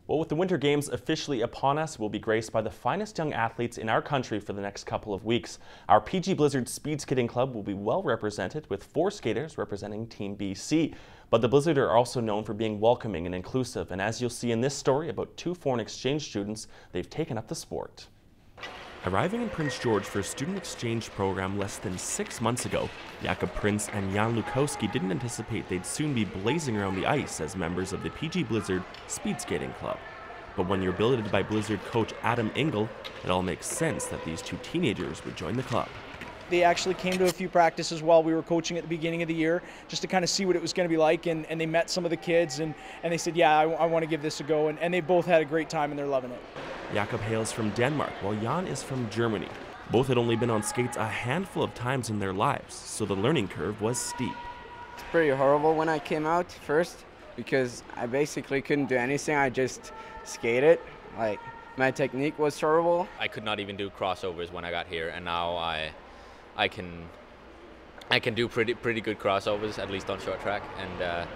Well, with the Winter Games officially upon us, we'll be graced by the finest young athletes in our country for the next couple of weeks. Our PG Blizzard Speed Skating Club will be well represented with 4 skaters representing Team BC. But the Blizzard are also known for being welcoming and inclusive, and as you'll see in this story about 2 foreign exchange students, they've taken up the sport. Arriving in Prince George for a student exchange program less than 6 months ago, Jakub Prince and Jan Lukowski didn't anticipate they'd soon be blazing around the ice as members of the PG Blizzard Speed Skating Club. But when you're billeted by Blizzard coach Adam Engel, it all makes sense that these 2 teenagers would join the club. They actually came to a few practices while we were coaching at the beginning of the year, just to kind of see what it was going to be like, and they met some of the kids, and they said, yeah, I want to give this a go, and they both had a great time and they're loving it. Jakub hails from Denmark, while Jan is from Germany. Both had only been on skates a handful of times in their lives, so the learning curve was steep. It's pretty horrible when I came out first, because I basically couldn't do anything. I just skated. Like, my technique was horrible. I could not even do crossovers when I got here, and now I can do pretty good crossovers, at least on short track, and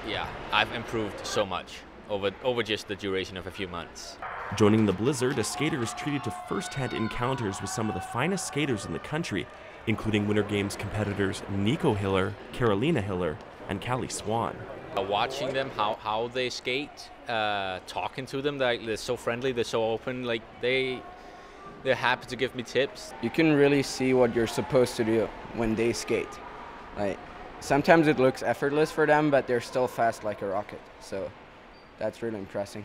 yeah, I've improved so much over just the duration of a few months. Joining the Blizzard, a skater is treated to first-hand encounters with some of the finest skaters in the country, including Winter Games competitors Nico Hiller, Carolina Hiller, and Callie Swan. Watching them, how they skate, talking to them, they're so friendly, they're so open, like they're happy to give me tips. You can really see what you're supposed to do when they skate. Like, sometimes it looks effortless for them, but they're still fast like a rocket. So that's really impressive.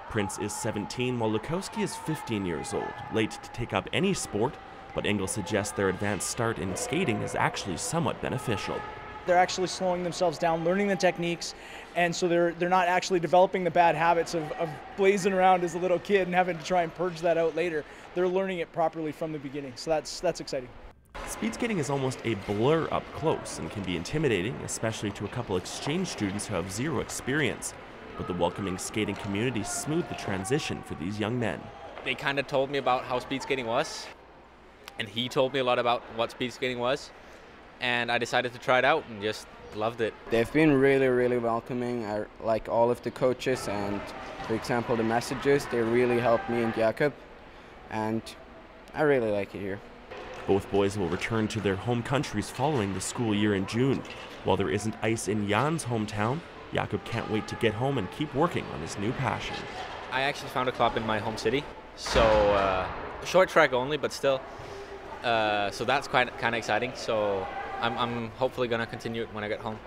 Prince is 17, while Lukowski is 15 years old, late to take up any sport, but Engel suggests their advanced start in skating is actually somewhat beneficial. They're actually slowing themselves down, learning the techniques, and so they're not actually developing the bad habits of blazing around as a little kid and having to try and purge that out later. They're learning it properly from the beginning, so that's exciting. Speed skating is almost a blur up close and can be intimidating, especially to a couple exchange students who have 0 experience. But the welcoming skating community smoothed the transition for these young men. They kind of told me about how speed skating was, and he told me a lot about what speed skating was, and I decided to try it out and just loved it. They've been really, really welcoming. I like all of the coaches, and for example, the messages, they really helped me and Jakub, and I really like it here. Both boys will return to their home countries following the school year in June. While there isn't ice in Jan's hometown, Jakub can't wait to get home and keep working on his new passion. I actually found a club in my home city, so short track only, but still. So that's kind of exciting. So I'm hopefully going to continue it when I get home.